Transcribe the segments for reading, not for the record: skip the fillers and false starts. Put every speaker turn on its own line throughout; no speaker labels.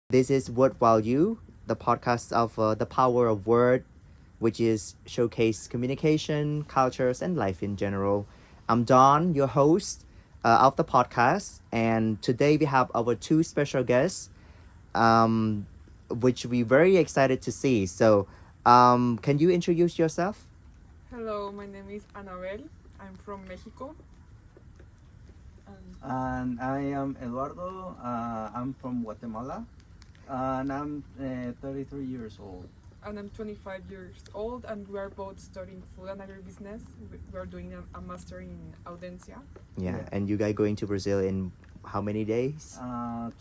This is Word While You, the podcast of the power of word, which is showcase communication, cultures, and life in general. I'm Don, your host of the podcast, and today we have our two special guests, um, which we very excited to see. Can you introduce yourself?
Hello, my name is Anabel. I'm from Mexico. And,
And I am Eduardo. I'm from Guatemala, and I'm 33 years old.
and I'm 25 years old, and we are both studying food and agribusiness. We are doing a master in Audencia.
Yeah,
Yeah.
and you guys going to Brazil in how many days?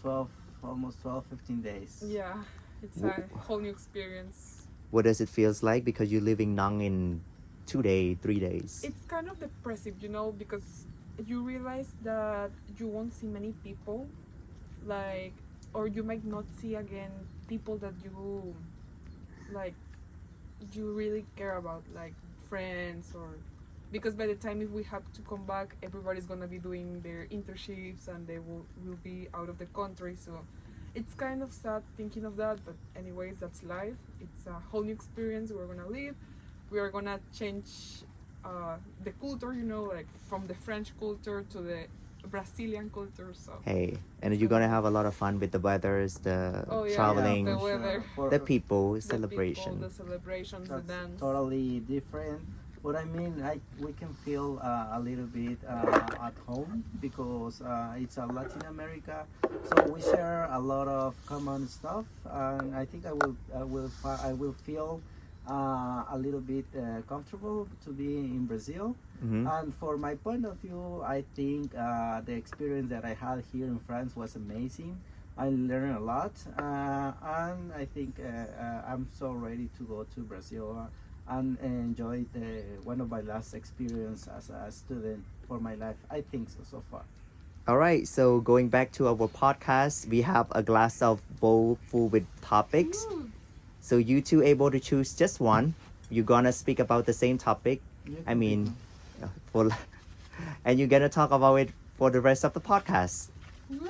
12, almost 12, 15 days.
Yeah, it's a whole new experience.
What does it feels like because you're living now in 2 days, 3 days?
It's kind of depressive, because you realize that you won't see many people, like, or you might not see again people that like you really care about, like friends, or because by the time if we have to come back, everybody's gonna be doing their internships and they will be out of the country. So it's kind of sad thinking of that, but anyways, that's life. It's a whole new experience. We're gonna live. We are gonna change the culture, like from the French culture to the Brazilian culture. So
Hey, and you're gonna have a lot of fun with the weathers, the
oh yeah,
traveling,
the weather,
the people,
the
celebration.
people, the celebrations, the
That's
dance.
totally different. But I mean, we can feel a little bit at home because it's a Latin America, so we share a lot of common stuff, and I think I will feel a little bit comfortable to be in Brazil.
Mm-hmm.
And for my point of view, I think the experience that I had here in France was amazing. I learned a lot, and I think I'm so ready to go to Brazil and enjoy one of my last experience as a student for my life. I think so far.
All right, so going back to our podcast, we have a glass of bowl full with topics.
Ooh.
So you two able to choose just one. You're gonna speak about the same topic.
You
I
can
mean,
pick
for, and you're gonna talk about it for the rest of the podcast.
Woo.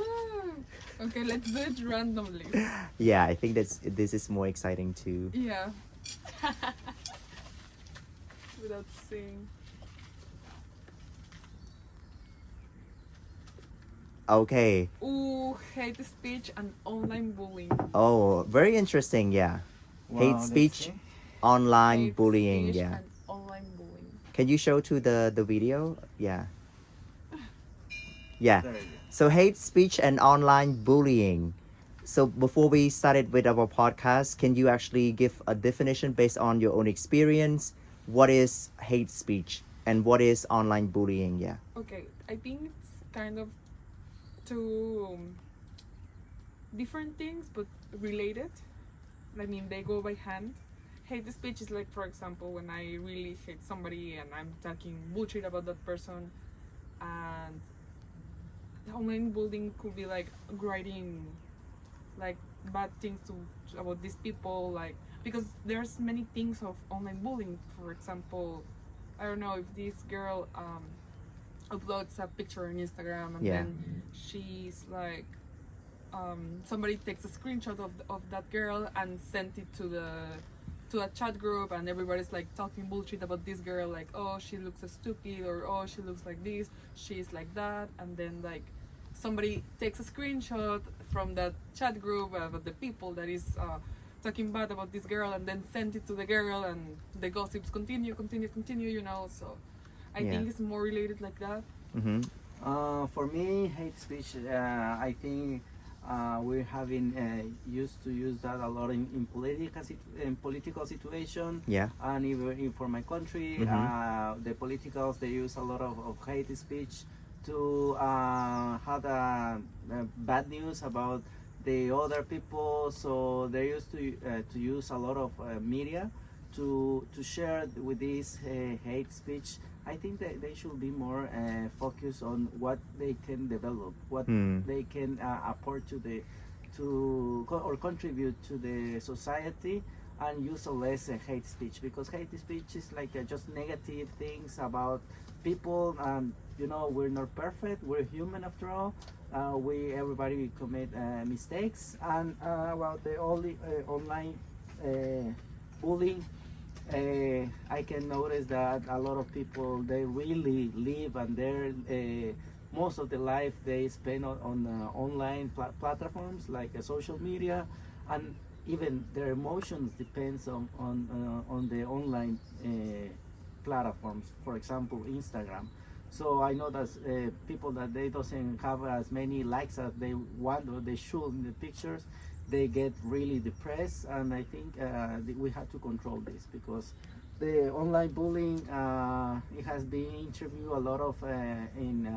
Okay, let's do it randomly.
Yeah, I think this is more exciting too.
Yeah. Without seeing.
Okay.
Ooh, hate speech and online bullying.
Oh, very interesting. Yeah.
Wow,
Hate
let's
speech,
see.
online
Hate
bullying.
speech
Yeah.
and online bullying.
Can you show to the video? Yeah. Yeah.
There you go.
So hate speech and online bullying. So before we started with our podcast, can you actually give a definition based on your own experience? What is hate speech and what is online bullying? Yeah.
Okay, I think it's kind of two different things, but related. I mean, they go by hand. Hate speech is like, for example, when I really hate somebody and I'm talking bullshit about that person, and online bullying could be like writing like bad things about these people, like, because there's many things of online bullying. For example, I don't know if this girl uploads a picture on Instagram and
Yeah.
then she's like, somebody takes a screenshot of that girl and sent it to a chat group, and everybody's like talking bullshit about this girl, like, oh, she looks stupid, or oh, she looks like this, she's like that, and then like somebody takes a screenshot from that chat group about the people that is talking bad about this girl, and then send it to the girl, and the gossips continue. So I
Yeah.
think it's more related like that.
Mm-hmm.
For me, hate speech, I think we're having used to use that a lot in political situation,
Yeah.
and even for my country, the politicals, they use a lot of hate speech to have bad news about the other people. So they used to use a lot of media to share with this hate speech. I think that they should be more focused on what they can develop, what they can afford or contribute to the society, and use less hate speech, because hate speech is like just negative things about people. And you know, we're not perfect, we're human after all. We everybody commit mistakes. And about the only online bullying, I can notice that a lot of people, they really live, and they're most of the life they spend on online platforms like social media, and even their emotions depends on the online platforms, for example Instagram. So I know that people that they doesn't have as many likes as they want or they should in the pictures, they get really depressed. And I think we have to control this, because the online bullying, it has been interviewed a lot of in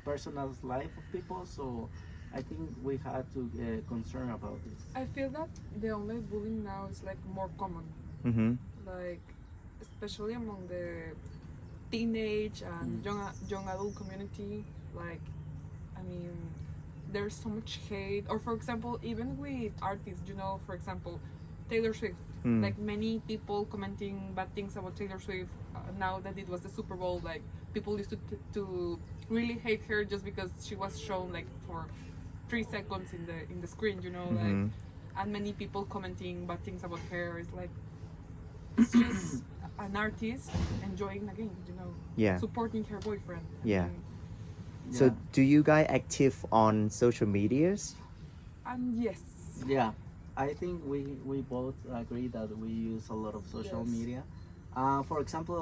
personal life of people. So I think we have to concern about this.
I feel that the online bullying now is like more common,
Mm-hmm.
like especially among the teenage and young adult community. Like, I mean, there's so much hate. Or for example, even with artists, you know, for example, Taylor Swift.
Mm.
Like many people commenting bad things about Taylor Swift now that it was the Super Bowl. Like people used to really hate her just because she was shown like for 3 seconds in the screen, you know, like.
Mm-hmm.
And many people commenting bad things about her. It's like, it's just an artist enjoying the game, you know,
Yeah.
supporting her boyfriend. I
Yeah.
mean,
So
Yeah.
do you guys active on social medias?
and yes,
Yeah, I think we both agree that we use a lot of social
Yes.
media. For example,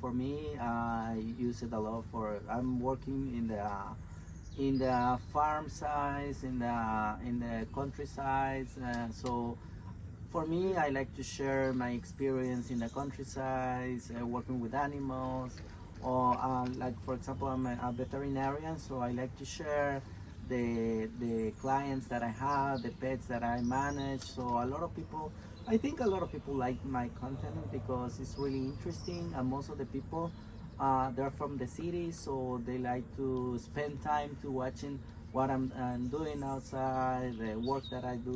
for me, I use it a lot for. I'm working in the farm sides, in the countryside. So for me, I like to share my experience in the countryside, working with animals, or like for example, I'm a veterinarian, so I like to share the clients that I have, the pets that I manage. So a lot of people, I think a lot of people like my content because it's really interesting, and most of the people, they're from the city, so they like to spend time to watching what I'm doing outside, the work that I do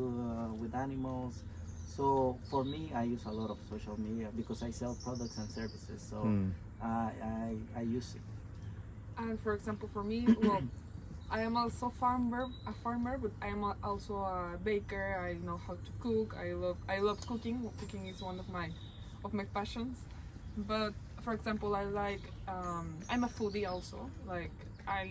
with animals. So for me, I use a lot of social media because I sell products and services. So
Mm.
I use it.
and for example, for me, well, I am also a farmer, but I am also a baker. I know how to cook. I love cooking. Cooking is one of my passions. But for example, I'm a foodie also. Like I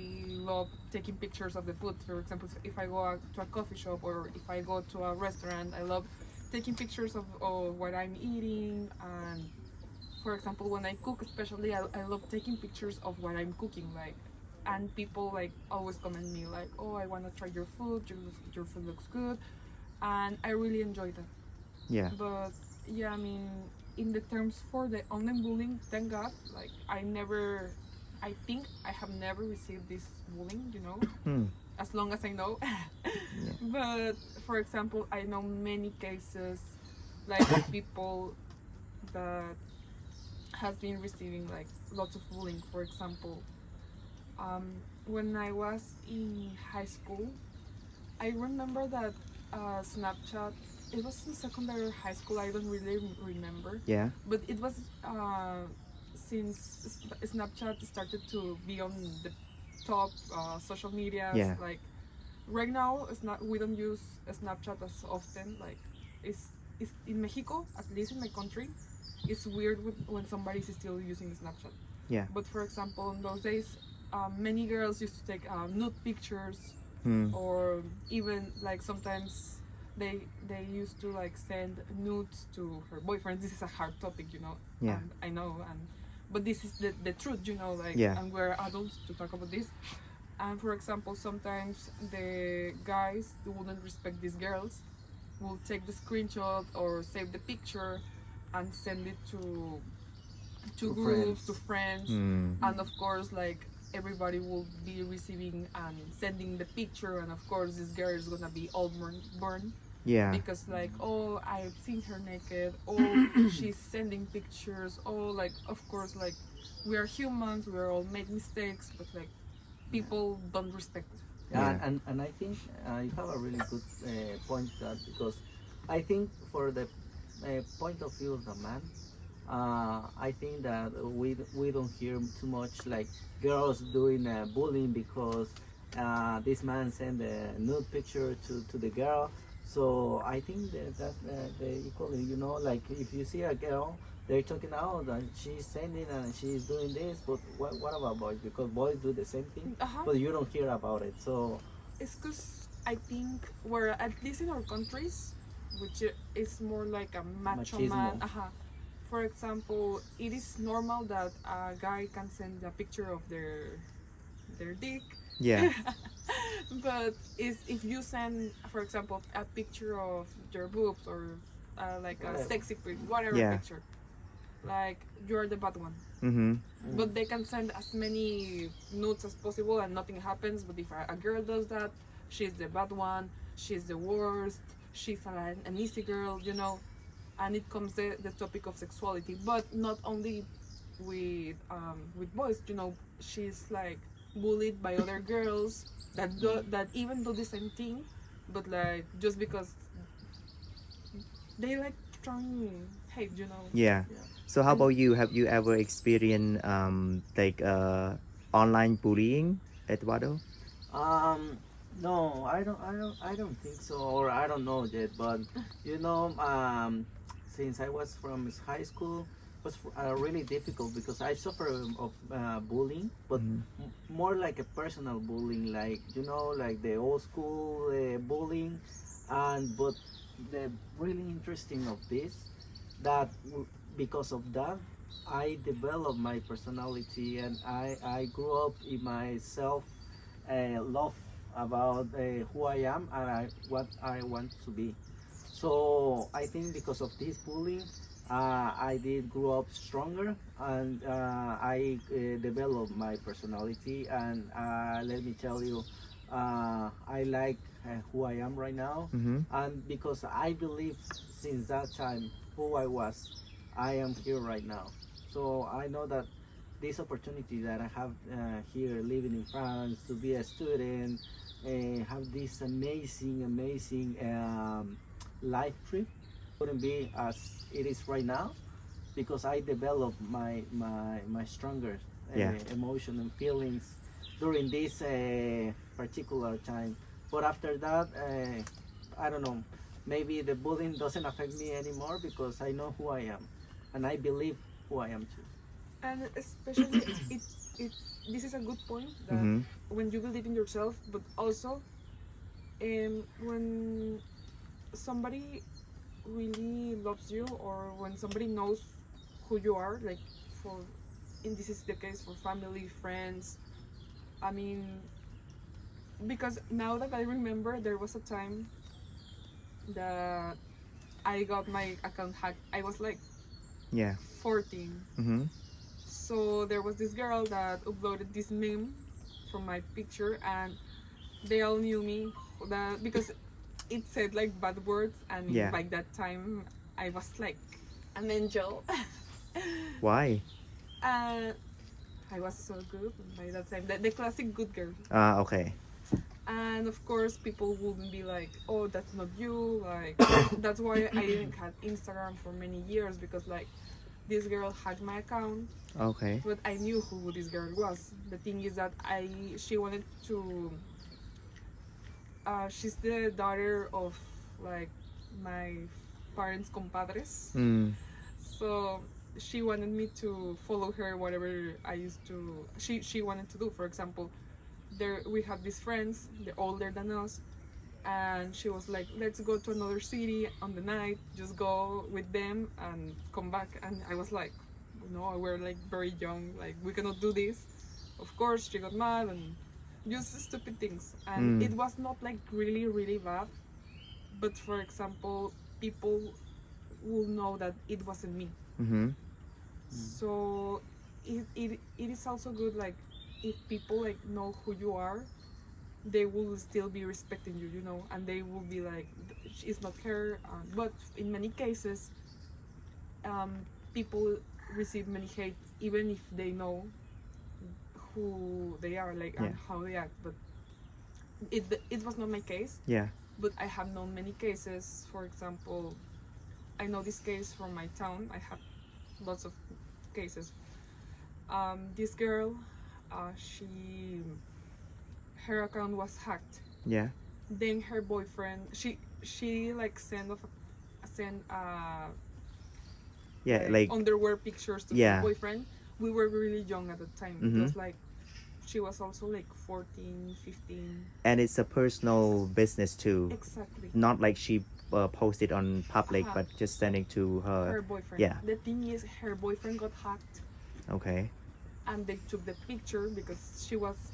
love taking pictures of the food. For example, if I go to a coffee shop or if I go to a restaurant, I love taking pictures of what I'm eating. And for example, when I cook, especially, I love taking pictures of what I'm cooking. Like, and people like always comment me like, "Oh, I want to try your food. Your food looks good," and I really enjoy that.
Yeah.
But yeah, I mean, in the terms for the online bullying, thank God, like I think I have never received this bullying, you know,
Mm.
as long as I know. But for example, I know many cases like of people that has been receiving like lots of bullying. For example, when I was in high school, I remember that Snapchat. It was in secondary or high school. I don't really remember,
Yeah.
but it was since Snapchat started to be on the top social medias.
Yeah.
Like right now, it's not. We don't use Snapchat as often. Like it's in Mexico, at least in my country. It's weird when somebody is still using Snapchat.
Yeah.
But for example, in those days, many girls used to take nude pictures,
Mm.
or even like sometimes they used to like send nudes to her boyfriend. This is a hard topic, you know.
Yeah.
And I know, but this is the truth, you know. Like,
Yeah.
and we're adults to talk about this. And for example, sometimes the guys who wouldn't respect these girls will take the screenshot or save the picture and send it to
To
groups,
friends.
to friends,
Mm.
and of course, like everybody will be receiving and sending the picture, and of course, this girl is gonna be all burned
Yeah.
because like, oh, I've seen her naked, oh, she's sending pictures, oh, like of course, like we are humans, we are all make mistakes, but like people don't respect.
Yeah,
Yeah.
and I think you have a really good point that because I think for the point of view of the man, I think that we don't hear too much like girls doing bullying because this man sent a nude picture to the girl. So I think that that's the equally, you know, like if you see a girl, they're talking out and she's sending and she's doing this, but what about boys? Because boys do the same thing,
Uh-huh.
but you don't hear about it. So
It's because I think we're, at least in our countries, which is more like a macho man.
machismo.
For example, it is normal that a guy can send a picture of their dick.
Yeah.
But is if you send, for example, a picture of your boobs or like a
Whatever.
sexy pic, whatever
Yeah.
picture, like you're the bad one.
Mm-hmm.
But they can send as many nudes as possible and nothing happens. But if a girl does that, she's the bad one, she's the worst, she's an easy girl, you know. And it comes the topic of sexuality, but not only with boys, you know. She's like bullied by other girls that even do the same thing, but like just because they like strong hate, you know.
Yeah.
Yeah.
So how
And-
about you? Have you ever experienced like online bullying, Eduardo?
Um, no, I don't think so, or I don't know yet. But you know, since I was from high school, was really difficult because I suffer of bullying, but
Mhm.
more like a personal bullying, like you know, like the old school bullying, and but the really interesting of this that because of that. I developed my personality and I grew up in myself love about who I am and what I want to be. So I think because of this bullying, I did grow up stronger and I developed my personality. And let me tell you, I like who I am right now.
Mm-hmm.
And because I believe since that time who I was, I am here right now. So I know that this opportunity that I have here living in France to be a student, have this amazing life trip wouldn't be as it is right now because I developed my stronger
Yeah.
emotion and feelings during this particular time. But after that, I don't know, maybe the bullying doesn't affect me anymore because I know who I am and I believe who I am too.
And especially it this is a good point that
Mm-hmm.
when you believe in yourself, but also when somebody really loves you, or when somebody knows who you are, like for in this is the case for family, friends. I mean, because now that I remember, there was a time that I got my account hacked. I was like
Yeah.
14.
Mm-hmm.
So there was this girl that uploaded this meme from my picture, and they all knew me that because it said like bad words, and
Yeah.
by that time I was like an angel.
Why?
And I was so good by that time, the classic good girl.
Okay.
And of course people wouldn't be like, oh, that's not you, like that's why I didn't have Instagram for many years, because like this girl hacked my account,
Okay.
but I knew who this girl was. The thing is that she wanted to she's the daughter of like my parents' compadres.
Mm.
So she wanted me to follow her whatever I used to she wanted to do. For example, there we have these friends, they're older than us, and she was like, let's go to another city on the night, just go with them and come back. And I was like, no, we're like very young, like we cannot do this. Of course she got mad and just stupid things, and
Mm.
it was not like really bad, but for example, people will know that it wasn't me.
Mm-hmm.
So it is also good, like if people like know who you are, they will still be respecting you, you know, and they will be like, it's not her. But in many cases, people receive many hate even if they know who they are, like
Yeah.
and how they act. But it was not my case.
Yeah.
But I have known many cases. For example, I know this case from my town. I have lots of cases. This girl, she her account was hacked.
Yeah.
Then her boyfriend, she like sent
Yeah. Like.
underwear pictures to
Yeah.
her boyfriend. We were really young at the time. It
Mhm.
was like she was also like 14, 15.
And it's a personal business too.
Exactly.
Not like she posted on public,
Uh-huh.
but just sending to
Her
her.
boyfriend.
Yeah.
The thing is, her boyfriend got hacked,
Okay.
and they took the picture because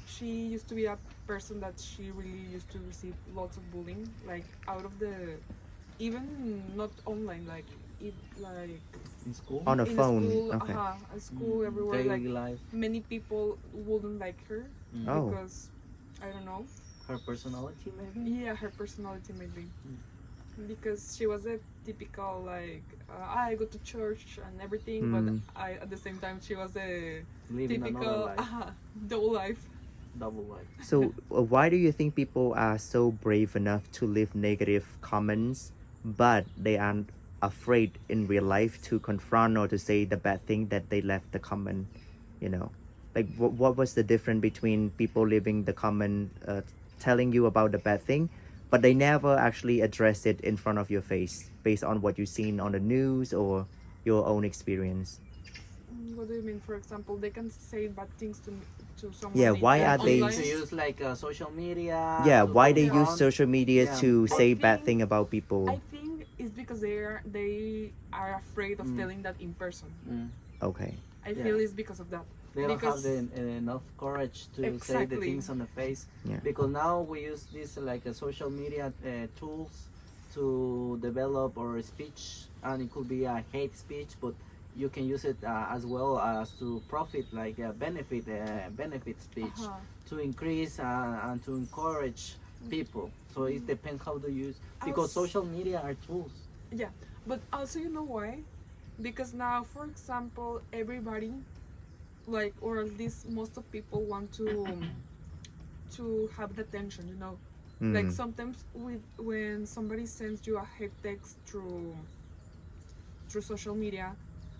she used to be a person that she really used to receive lots of bullying, like out of the, even not online, like
In school.
On a
in
phone.
school,
Okay.
at school, everywhere.
Daily
Like
life.
many people wouldn't like her
Oh.
because I don't know.
Her personality, maybe.
Yeah, her personality maybe. Because she was a typical like I go to church and everything,
Mm.
but at the same time she was a
Living another
typical
life.
double life.
Double life.
So, why do you think people are so brave enough to leave negative comments, but they aren't afraid in real life to confront or to say the bad thing that they left the comment? You know, like what was the difference between people leaving the comment, telling you about the bad thing, but they never actually address it in front of your face based on what you've seen on the news or your own experience?
What do you mean? For example, they can say bad things to someone.
Yeah, why are they-
online?
To use like social media.
Yeah,
to
why they use
confront.
social media
Yeah.
to
I
say bad
think-
thing about people?
I think it's because they are afraid of telling that in person.
Mm.
Okay.
I
Yeah.
feel it's because of that.
They don't have
Because-
enough courage to say the
Exactly.
things on the face.
Yeah.
Because now we use this like social media tools to develop our speech, and it could be a hate speech, but you can use it as well as to profit, like benefit speech,
Uh-huh.
to increase and to encourage people. So it depends how to use, because
Also-
social media are tools.
Yeah, but also you know why? Because now, for example, everybody, like, or at least most of people want to have the attention. You know, like
Mm.
sometimes when somebody sends you a hate text through social media,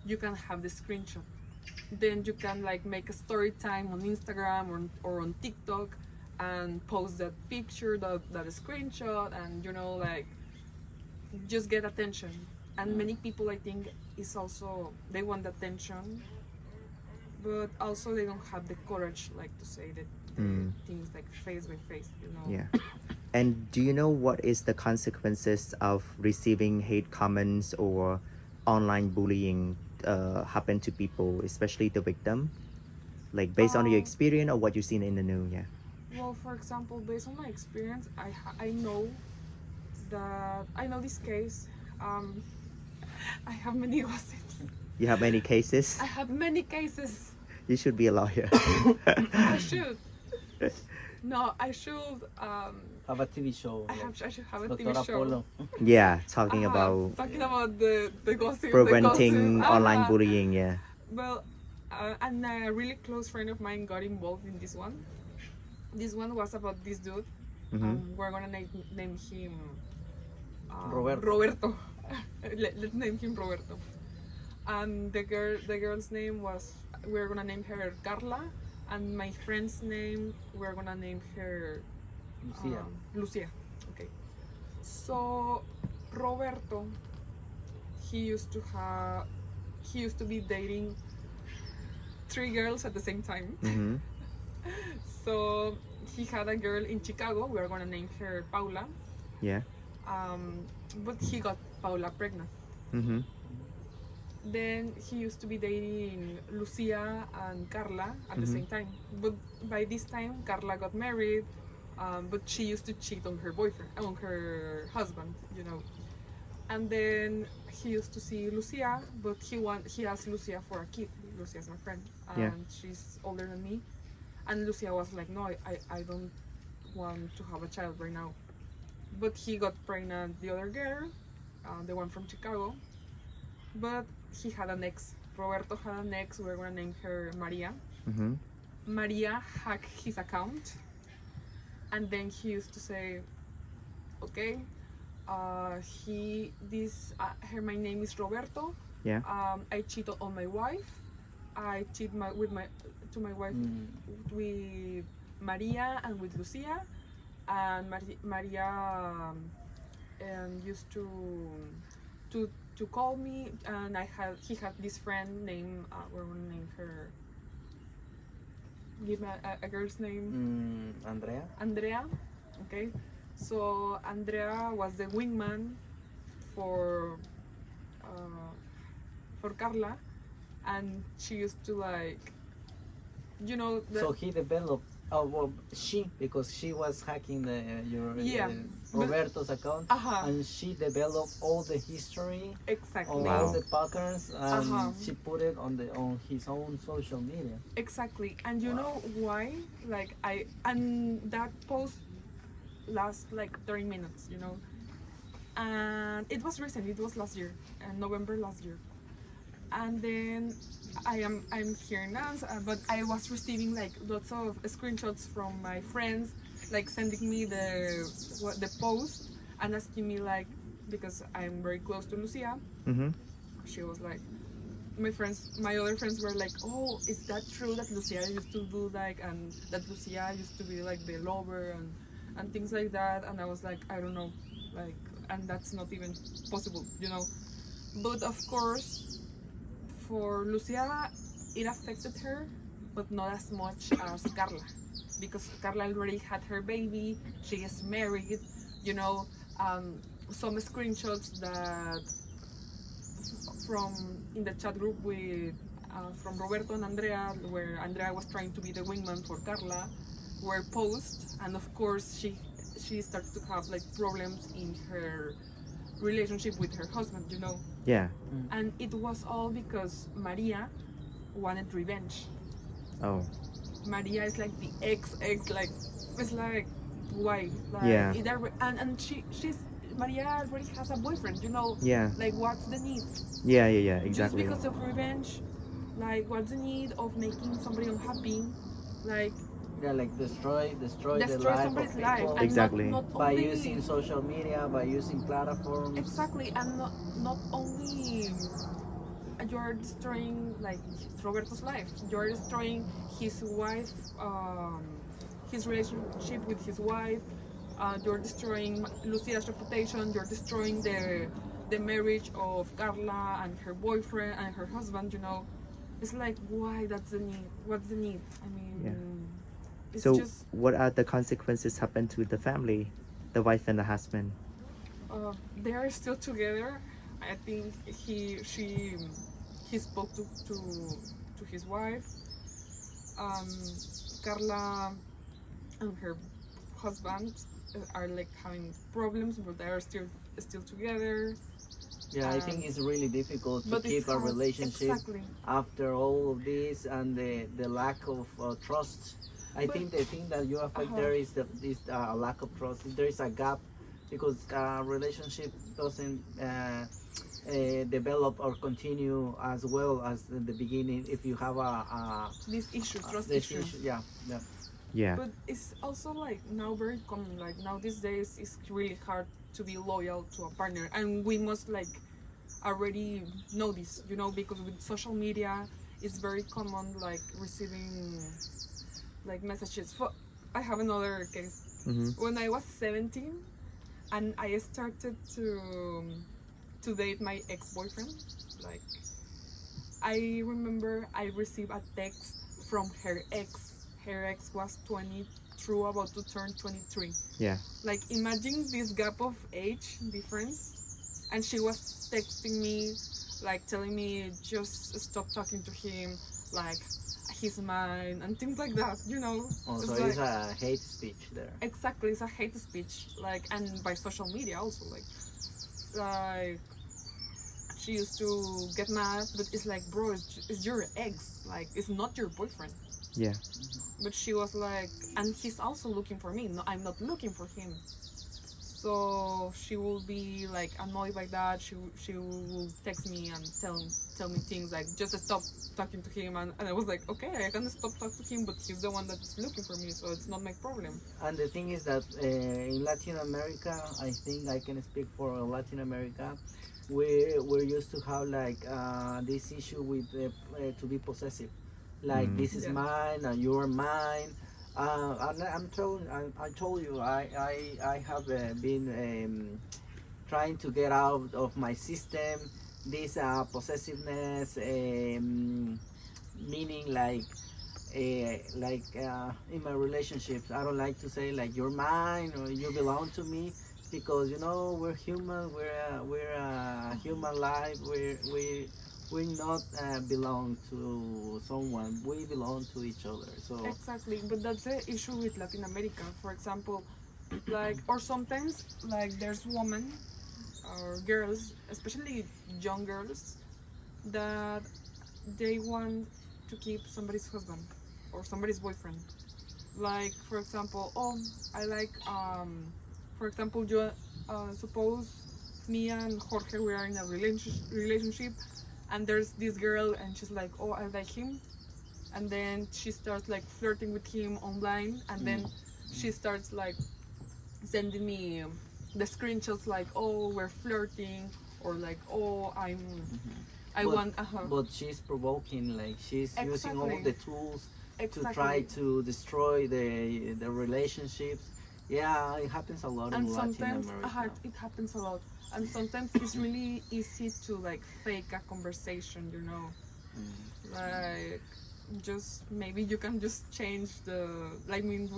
you can have the screenshot. Then you can like make a story time on Instagram or on TikTok and post that picture, that screenshot, and you know, like just get attention. And many people, I think, is also they want attention, but also they don't have the courage like to say the things like face by face, you know.
Yeah. And do you know what is the consequences of receiving hate comments or online bullying happen to people, especially the victim? Like based on your experience or what you've seen in the news, yeah.
Well, for example, based on my experience, I know this case. I have many gossips.
You have many cases?
I have many cases.
You should be a lawyer.
I should. No, I should.
Have a TV show.
I should have a
Dr.
TV show.
Apollo.
Yeah, talking
Uh-huh,
about
talking about the gossip,
preventing
the gossip.
online
Uh-huh.
bullying, yeah.
Well, and a really close friend of mine got involved in this one. This one was about this dude. We're gonna name him Roberto. Let's name him Roberto. And the girl's name was, we're gonna name her Carla, and my friend's name, we're gonna name her
Lucia.
Lucia. Okay. So Roberto, he used to be dating 3 girls at the same time.
Mm-hmm.
So he had a girl in Chicago. We're gonna name her Paula.
Yeah.
But he got Paula pregnant.
Mm-hmm.
Then he used to be dating Lucia and Carla at the same time. But by this time, Carla got married. But she used to cheat on her boyfriend, on her husband, you know. And then he used to see Lucia, but he asked Lucia for a kid. Lucia's my friend, and
Yeah.
she's older than me. And Lucia was like, no, I don't want to have a child right now. But he got pregnant the other girl, the one from Chicago. But he had an ex. Roberto had an ex. We're gonna name her Maria.
Mm-hmm.
Maria hacked his account, and then he used to say, okay. My name is Roberto.
Yeah.
I cheated on my wife. I cheat to my wife with Maria and with Lucia, and Maria used to to call me, and he had this friend named we're gonna name her. Give me a girl's name.
Andrea.
Andrea. Okay, so Andrea was the wingman for Carla, and she used to like, you know.
So he developed. Oh well, because she was hacking
Yeah.
Roberto's account,
Uh-huh.
and she developed all the history
Exactly.
of
Wow.
all the patterns, and
Uh-huh.
she put it on his own social media.
Exactly. And you
Wow.
know why? Like and that post lasts like 30 minutes, you know. And it was recent. It was last year, November last year. And then I'm here now, but I was receiving like lots of screenshots from my friends, like sending me the post and asking me like, because I'm very close to Lucia.
Mm-hmm.
She was like, my other friends were like, oh, is that true that Lucia used to do like, and that Lucia used to be like the lover and things like that? And I was like, I don't know, like, and that's not even possible, you know. But of course, for Lucia, it affected her, but not as much as Carla, because Carla already had her baby. She is married, you know. Some screenshots that from in the chat group with from Roberto and Andrea, where Andrea was trying to be the wingman for Carla, were posted, and of course she started to have like problems in her relationship with her husband, you know.
Yeah.
And it was all because Maria wanted revenge.
Oh.
Maria is like the ex, like it's like why? Like
Yeah.
and she's Maria already has a boyfriend, you know.
Yeah.
Like what's the need?
Yeah. Yeah. Yeah. Exactly.
Just because of revenge, like what's the need of making somebody unhappy? Like
Yeah, like destroy the
destroy
life
somebody's
of
life,
people
and
Exactly.
not
by
only
using social media, by using platforms.
exactly, and not only you're destroying like Roberto's life. You're destroying his wife, his relationship with his wife. You're destroying Lucia's reputation. You're destroying the marriage of Carla and her boyfriend and her husband. You know, it's like why? That's the need. What's the need? I mean,
Yeah.
it's
So,
just
what are the consequences happen to the family, the wife and the husband?
they are still together. I think he spoke to his wife. Um, Carla and her husband are like having problems, but they are still together.
Yeah, I think it's really difficult to
But it's
keep a
hard.
relationship
Exactly.
after all of this and the lack of trust. I
But-
think the thing that you affect there is a lack of trust. There is a gap because a relationship doesn't develop or continue as well as in the beginning if you have
This issue, trust
this
issue.
Yeah, yeah.
Yeah.
But it's also like now very common. Like now these days, it's really hard to be loyal to a partner, and we must like already know this, you know, because with social media, it's very common like receiving like messages. I have another case.
Mm-hmm.
When I was 17, and I started to date my ex-boyfriend, like I remember I received a text from her ex. Her ex was 22, about to turn 23.
Yeah.
Like imagine this gap of age difference, and she was texting me, like telling me just stop talking to him, like he's mine and things like that. You know.
Oh, so
like,
it's a hate speech there.
exactly, it's a hate speech, like, and by social media also, like she used to get mad, but it's like, bro, it's your ex, like it's not your boyfriend.
Yeah.
But she was like, and he's also looking for me. No, I'm not looking for him. So she will be like annoyed by that. She will text me and tell me things like just stop talking to him, and I was like, okay, I can stop talking to him, but he's the one that is looking for me, so it's not my problem.
And the thing is that in Latin America, I think I can speak for Latin America. We're used to have like this issue with to be possessive, like this is
Yeah.
mine and you're mine. I told you I have been trying to get out of my system this possessiveness, meaning in my relationships I don't like to say like you're mine or you belong to me, because you know we're human, we're a human life, we not belong to someone, we belong to each other. So
Exactly, but that's the issue with Latin America. For example, like, or sometimes like there's women or girls, especially young girls, that they want to keep somebody's husband or somebody's boyfriend. Like, for example, oh, I like, for example, you, suppose me and Jorge, we are in a relationship, and there's this girl, and she's like, oh, I like him, and then she starts like flirting with him online, and then she starts like sending me the screenshots like, oh, we're flirting, or like, oh, I
But-
want,
but she's provoking, like she's using all
Exactly.
the tools to
exactly.
try to destroy the relationships. Yeah, it happens a lot
And
in Latin
sometimes
America.
it happens a lot, and sometimes it's really easy to like fake a conversation, you know, like just maybe you can just change the, I mean,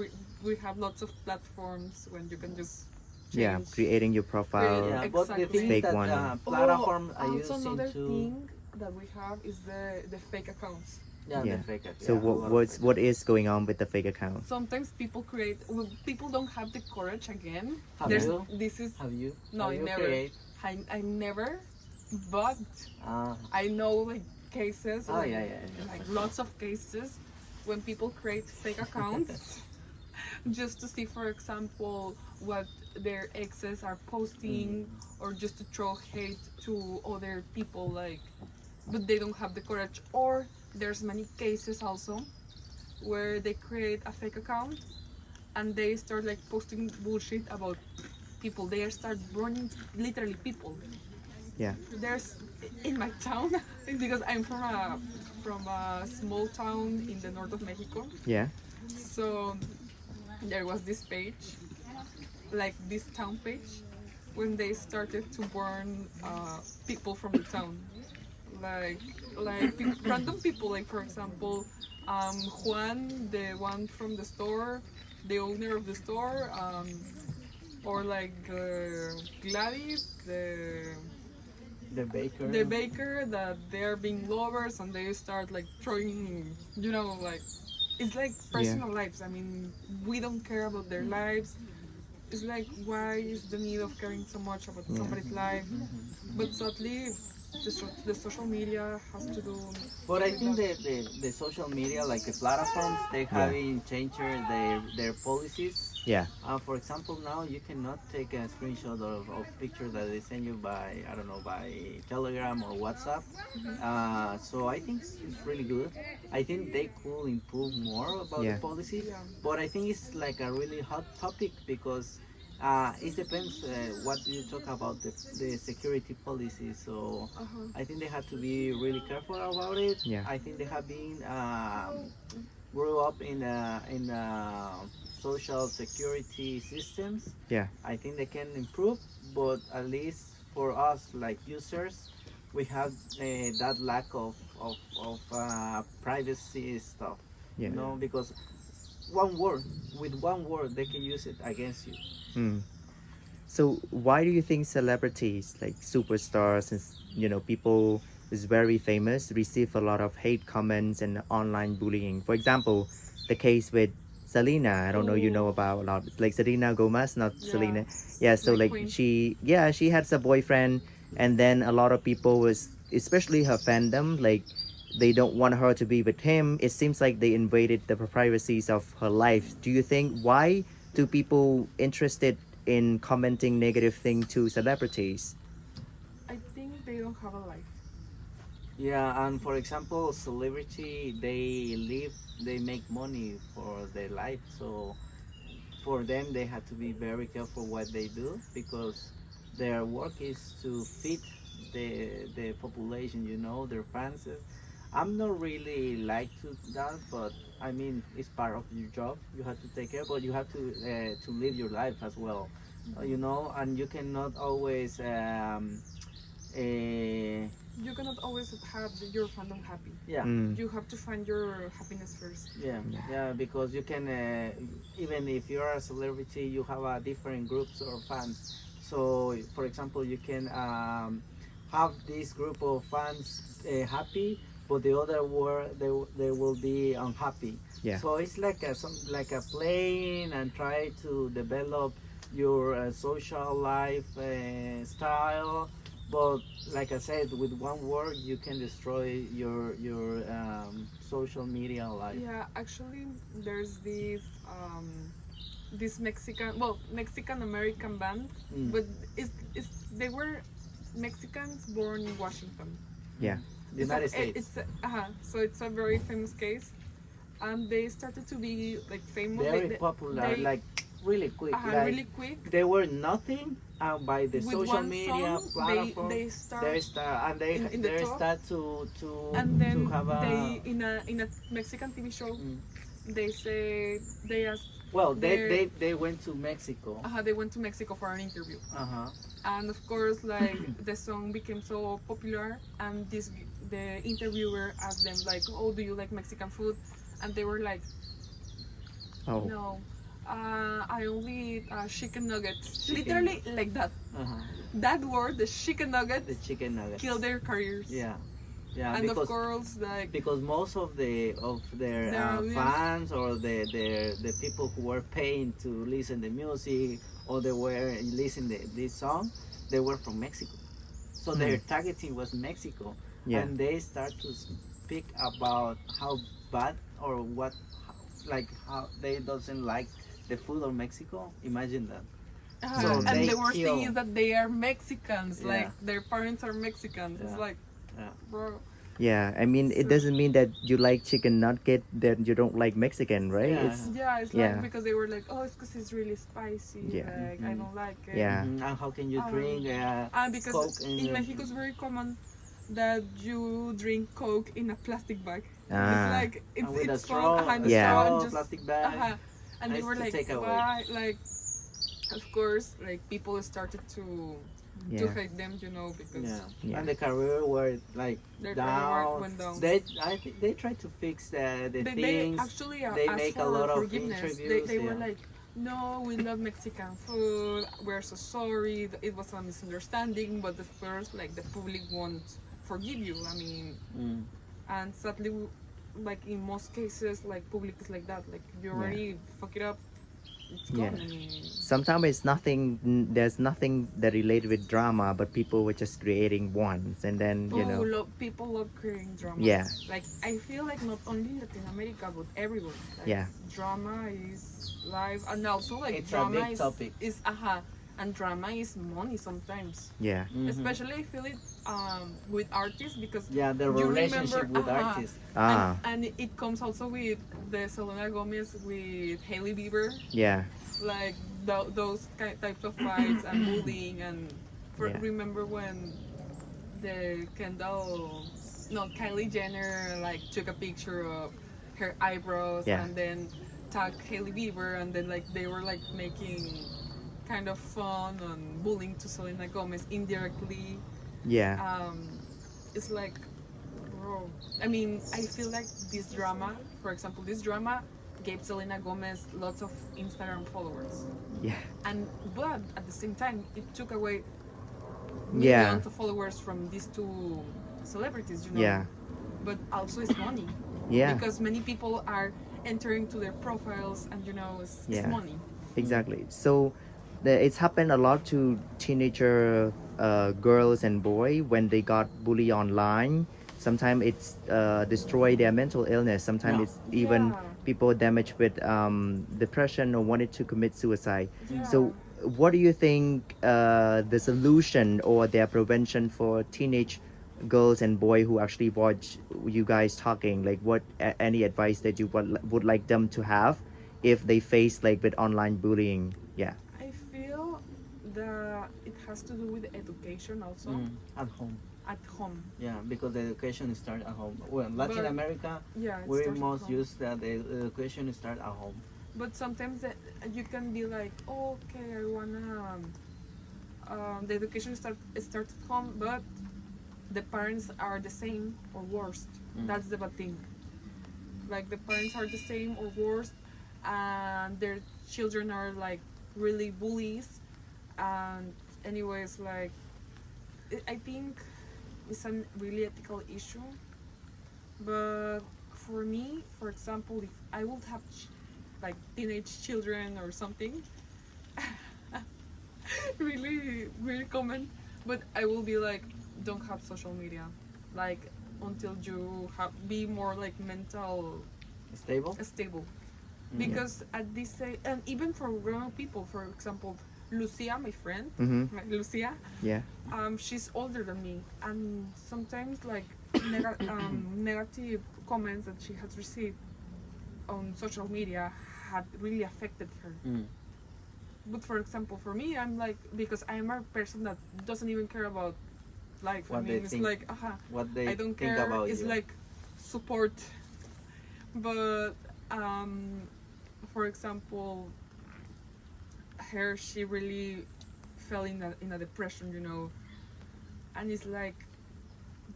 we have lots of platforms when you can just
Yeah,
change,
creating your profile.
Yeah, but the
exactly.
thing is
Fake
that
one.
platform are
Also
using
another
to
thing that we have is the fake accounts.
yeah,
Yeah.
the fake account.
So
Yeah, a lot of fake
what is going on with the fake account?
Sometimes people create, well, people don't have the courage again.
Have
There's
you?
this is
Have you?
no,
Have you
never.
create?
I never, but
Ah,
I know like cases,
oh
like,
yeah, yeah.
like lots of cases when people create fake accounts just to see, for example, what their exes are posting, or just to throw hate to other people, like, but they don't have the courage. Or there's many cases also where they create a fake account and they start like posting bullshit about people. They start burning literally people.
Yeah.
There's in my town because I'm from a small town in the north of Mexico.
Yeah.
So there was this page, like this town page, when they started to burn people from the town, like random people, like for example, Juan, the one from the store, the owner of the store, or like Gladys, the baker, that they're being lovers and they start like throwing, you know, like it's like personal lives. I mean, we don't care about their lives. It's like, why is the need of caring so much about somebody's life? But sadly, the social media has to do.
But I
with
think
that.
the social media, like the platforms, they having changed their policies.
Yeah.
For example, now you cannot take a screenshot of picture that they send you by, I don't know, by Telegram or WhatsApp. So I think it's really good. I think they could improve more about
Yeah.
the policy.
Yeah.
But I think it's like a really hot topic because it depends what you talk about the security policy. So I think they have to be really careful about it.
Yeah.
I think they have been grew up in social security systems.
Yeah.
I think they can improve, but at least for us like users, we have that lack of privacy stuff.
Yeah.
You know, because with one word, they can use it against you.
Mm. So why do you think celebrities like superstars and people is very famous receive a lot of hate comments and online bullying? For example, the case with Selena. I don't know you know about a lot. It's like Selena Gomez, not
Yeah.
Selena. Yeah. So
Like
like
Queen.
she has a boyfriend, and then a lot of people was, especially her fandom, like they don't want her to be with him. It seems like they invaded the privacies of her life. Do you think why do people interested in commenting negative thing to celebrities?
I think they don't have a life.
Yeah, and for example, celebrity, they make money for their life. So for them, they have to be very careful what they do because their work is to feed the population. You know, their fans. I'm not really like to that, but I mean, it's part of your job. You have to take care, but you have to live your life as well. You know, and you cannot always. Uh,
You cannot always have your fandom happy.
yeah.
Mm.
You have to find your happiness first.
Yeah, yeah, because you can even if you are a celebrity, you have different groups or fans. So, for example, you can have this group of fans happy, but the other were they will be unhappy.
Yeah.
So it's like like a playing and try to develop your social life style. But like I said, with one word, you can destroy your social media life.
Yeah, actually, there's this Mexican American band,
Mm.
but they were Mexicans born in Washington.
Yeah.
The United States.
So it's a very famous case, and they started to be like famous.
Very popular, like really quick. Like,
really quick.
they were nothing by the
With
social
one
media
song,
platform.
they start,
and they
in the
they
top.
start to
and then
to have a
they in a Mexican TV show,
Mm.
they say they asked.
well
they're-
they went to Mexico.
They went to Mexico for an interview.
Uh-huh.
And of course, like the song became so popular, and the interviewer asked them like, "Oh, do you like Mexican food?" And they were like,
Oh.
"No, I only eat chicken nuggets."
Chicken.
Literally like that.
Uh-huh.
That word, the chicken
The
nuggets,
chicken nuggets.
killed their careers.
Yeah. Yeah,
And
because
of course, like
because most of their
Their audience.
fans or the people who were paying to listen the music or they were listening this song, they were from Mexico, so their targeting was Mexico,
Yeah.
and they start to speak about how bad or what, how they doesn't like the food of Mexico. Imagine that.
So
and
they
the worst thing
kill.
is that they are Mexicans.
Yeah.
Like their parents are Mexicans. It's
Yeah.
like,
Yeah.
bro.
Yeah, I mean, it
So-
doesn't mean that you like chicken nugget that you don't like Mexican, right?
Yeah.
It's
Yeah, it's
Yeah.
like because they were like, oh, it's because it's really spicy.
Yeah.
Like I don't like it.
Yeah.
Mhm. And how can you drink
And because
Coke
in Mexico it's very common that you drink Coke in a plastic bag. It's
Ah.
like it's
with a
it's
straw,
fun.
a
Yeah.
straw
straw,
and just,
plastic bag.
And they
Nice
were
to
like,
take away.
why? Like, of course, like people started to
Yeah.
hate them, you know, because
Yeah.
Yeah.
And the career were like
their career
down.
went down.
I think they tried to fix the
they
things.
actually
they
asked
make a
for
lot of
forgiveness.
interviews,
They were
yeah.
like, no, we love Mexican food. We're so sorry. It was a misunderstanding, but of course, like the public won't forgive you. I mean,
Mm.
and sadly, like in most cases, like public is like that. Like you already fuck it up, it's gone.
Yeah.
I mean,
Sometimes it's nothing. There's nothing that related with drama, but people were just creating ones, and then you know.
People love creating drama.
Yeah.
Like I feel like not only in Latin America but everywhere. Like,
Yeah.
Drama is life, and also like
It's a
drama
big topic.
is and drama is money sometimes.
Yeah.
Mhm.
Especially I feel it with artists because
Yeah, the
you
relationship
remember-
with artists.
Ah.
and it comes also with the Selena Gomez with Hailey Bieber,
Yeah.
like those types of fights and bullying and
Yeah.
remember when the Kylie Jenner like took a picture of her eyebrows
Yeah.
and then tagged Hailey Bieber and then like they were like making kind of fun and bullying to Selena Gomez indirectly.
Yeah.
It's like, bro. I mean, I feel like this drama, for example, this drama gave Selena Gomez lots of Instagram followers,
Yeah.
but at the same time, it took away
Yeah.
millions of followers from these two celebrities, you know.
Yeah.
But also, it's money.
Yeah.
Because many people are entering to their profiles, and you know, it's
Yeah.
money.
Exactly. So it's happened a lot to teenager girls and boy when they got bullied online. Sometimes it's destroy their mental illness. Sometimes
Yeah.
it's even
Yeah.
people damaged with depression or wanted to commit suicide.
Yeah.
So what do you think the solution or their prevention for teenage girls and boy who actually watch you guys talking? Like, what any advice that you would like them to have if they face like with online bullying? Yeah.
I feel that it has to do with education also
At home.
at home.
Yeah, because the education starts at home. Well, in Latin
But-
America,
Yeah, it
we
starts at
most
home.
use that the education start at home.
But sometimes you can be like, oh, okay, I wanna. The education starts at home, but the parents are the same or worse. That's the bad thing. Like the parents are the same or worse, and their children are like really bullies. And anyways, like I think it's a really ethical issue. But for me, for example, if I would have like teenage children or something, really weird comment, but I will be like, don't have social media, like until you be more like mental
Stable.
stable, because at this age, and even for grown people, for example, Lucia, my friend,
Mm-hmm.
Lucia,
Yeah.
she's older than me, and sometimes like negative comments that she has received on social media had really affected her. But for example, for me, I'm like, because I'm a person that doesn't even care about life.
What
I
they
mean, it's
think.
like,
What they
I don't
think
care.
about
It's
you.
like support. But for example, she really fell in a depression, and it's like,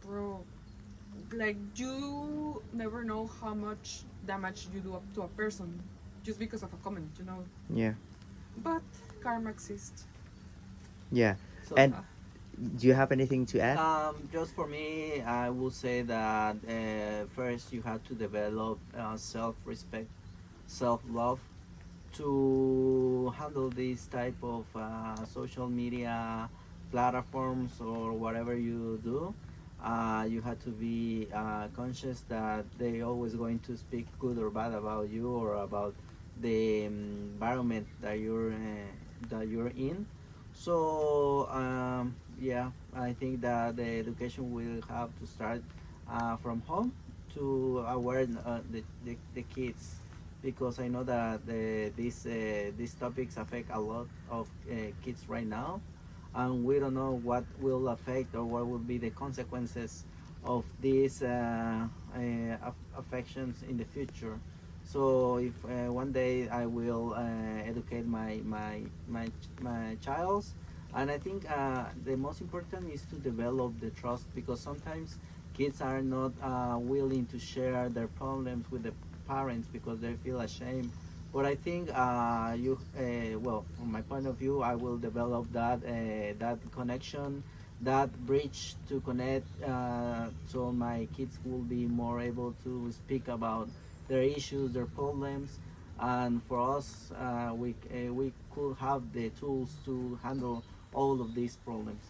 bro, like you never know how much damage you do up to a person just because of a comment.
Yeah.
But karma exists.
Yeah.
So,
And do you have anything to add?
just for me, I will say that first you have to develop self-respect, self-love to handle this type of social media platforms or whatever you do. You have to be conscious that they always going to speak good or bad about you or about the environment that you're in. So yeah, I think that the education will have to start from home to aware the kids, because I know that these topics affect a lot of kids right now, and we don't know what will affect or what will be the consequences of these affections in the future. So if one day I will educate my child, and I think the most important is to develop the trust, because sometimes kids are not willing to share their problems with the parents because they feel ashamed. But I think well, from my point of view, I will develop that connection, that bridge to connect, so my kids will be more able to speak about their issues, their problems, and for us, we could have the tools to handle all of these problems.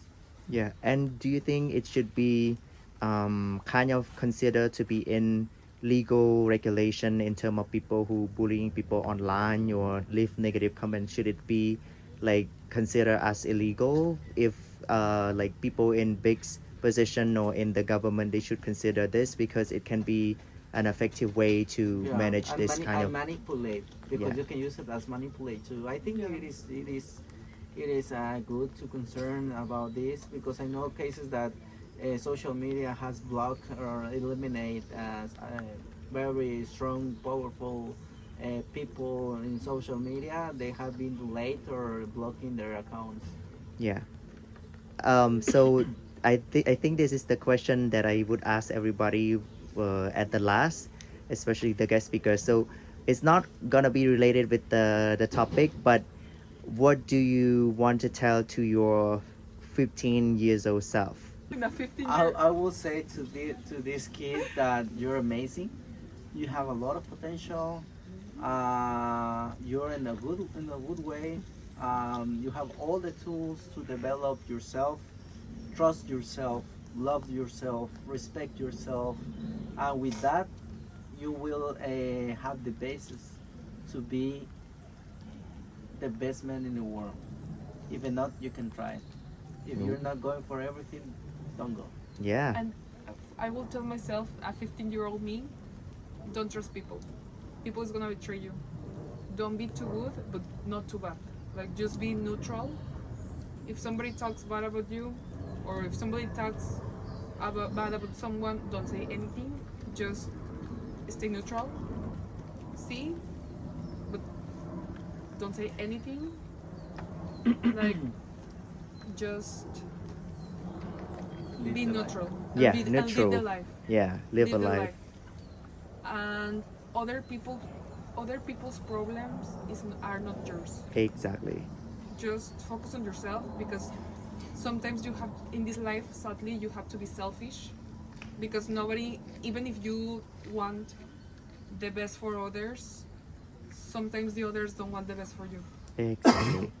Yeah. And do you think it should be kind of considered to be in legal regulation in terms of people who bullying people online or leave negative comments? Should it be like considered as illegal if like people in big position or in the government, they should consider this because it can be an effective way to
Yeah,
manage
and,
this kind of
manipulate, because
Yeah.
you can use it as manipulate too. I think
Yeah.
it is good to concern about this, because I know cases that social media has blocked or eliminate as very strong, powerful people in social media. They have been late or blocking their accounts.
Yeah. So I think this is the question that I would ask everybody at the last, especially the guest speaker. So it's not gonna be related with the topic, but what do you want to tell to your 15 years old self?
In a 15
I,
year,
I will say to this kid that you're amazing. You have a lot of potential. You're in a good way. You have all the tools to develop yourself, trust yourself, love yourself, respect yourself, and with that, you will have the basis to be the best man in the world. If not, you can try it. If
Mm.
you're not going for everything, don't go.
Yeah.
And I will tell myself, a 15-year-old me, don't trust people. People is gonna betray you. Don't be too good, but not too bad. Like, just be neutral. If somebody talks bad about you, or if somebody talks bad about someone, don't say anything. Just stay neutral. See, but don't say anything. Like, just
Live
be
the life.
neutral.
Yeah,
And
neutral.
live the life.
Yeah, live a
the
life.
And other people's problems are not yours.
Exactly.
Just focus on yourself, because sometimes you have, in this life, sadly, you have to be selfish, because nobody, even if you want the best for others, sometimes the others don't want the best for you.
Exactly.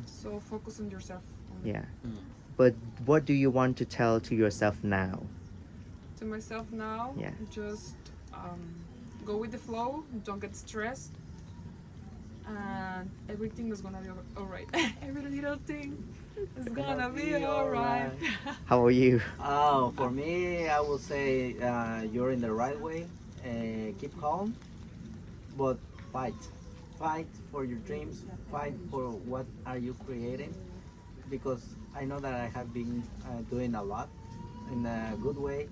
So focus on yourself only.
Yeah.
Mm.
But what do you want to tell to yourself now?
To myself now,
Yeah.
just go with the flow, don't get stressed, and everything is gonna be alright. Every little thing is gonna be alright.
How are you?
Oh, for me, I will say you're in the right way. Keep calm, but fight. Fight for your dreams. Fight for what are you creating. Because I know that I have been doing a lot in a good way,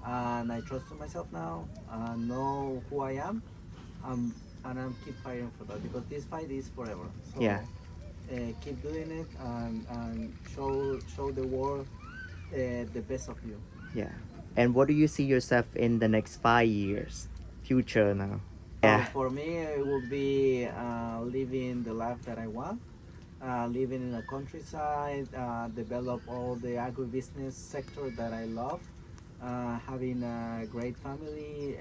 and I trust in myself now. Know who I am, and I'm keep fighting for that, because this fight is forever. So
Yeah.
keep doing it, and show the world the best of you.
Yeah. And what do you see yourself in the next 5 years? Future now. Yeah.
For me, it will be living the life that I want. Living in the countryside, develop all the agribusiness sector that I love, having a great family,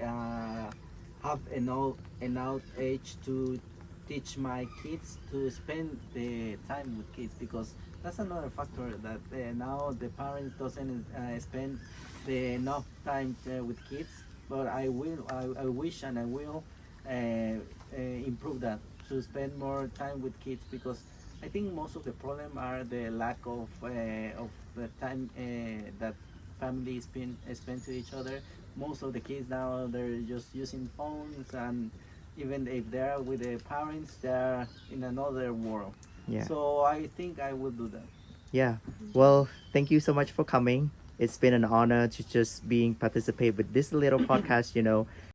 have enough age to teach my kids to spend the time with kids, because that's another factor that now the parents doesn't spend the enough time with kids. But I wish and I will improve that, to spend more time with kids, because I think most of the problem are the lack of the time that families spend to each other. Most of the kids now, they're just using phones, and even if they're with their parents, they're in another world.
Yeah.
So I think I will do that.
Yeah. Well, thank you so much for coming. It's been an honor to just being participate with this little podcast,